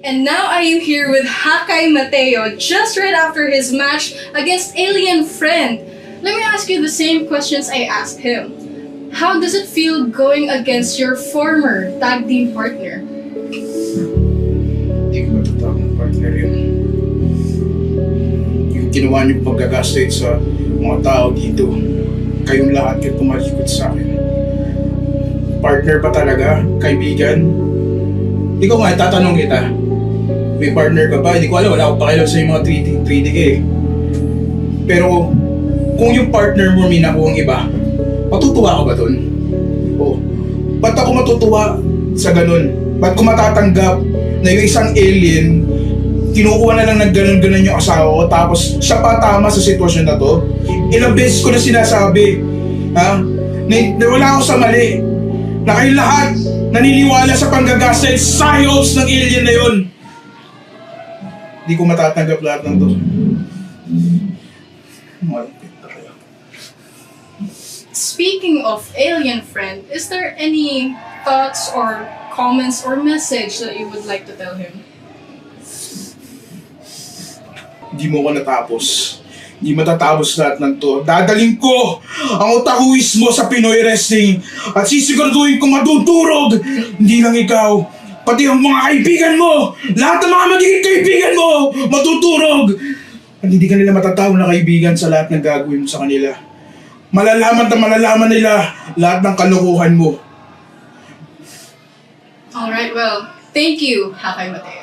And now I am here with Hakai Mateo just right after his match against Alien Friend. Let me ask you the same questions I asked him. How does it feel going against your former tag team partner? Hindi ko matatawag ng partner yun. Yung ginawa niyong pagkagastate sa mga tao dito, kayong lahat kayo tumalikod sa akin. Partner pa talaga? Kaibigan? Ikaw nga, tatanong kita. May partner ka ba? Hindi ko alam, wala akong pakialam sa yung mga 3D eh. Pero, kung yung partner mo may nakuha ang iba, matutuwa ka ba dun? O, ba't ako matutuwa sa ganun? Ba't ko matatanggap na yung isang alien, kinukuha na lang ng ganun-ganun yung asawa ko, tapos siya pa tama sa sitwasyon na to? Ilang beses ko na sinasabi, ha? Na wala ako sa mali. Na kayo lahat naniniwala sa panggagasal psyops ng alien na yun. Hindi ko matatanggap lahat ng to. Malapit na kayo. Speaking of Alien Friend, is there any thoughts or comments or message that you would like to tell him? Hindi mo ko natapos. Hindi matatapos lahat ng to. Dadaling ko ang utahuis mo sa Pinoy Wrestling at sisiguraduhin ko matuturog. Hindi lang ikaw, pati ang mga kaibigan mo, lahat ng mga magiging kaibigan mo, matuturog. At hindi ka nila matatawag na kaibigan sa lahat ng gagawin mo sa kanila. Malalaman nila lahat ng kalokohan mo. Alright, well, thank you, Hakai Mateo.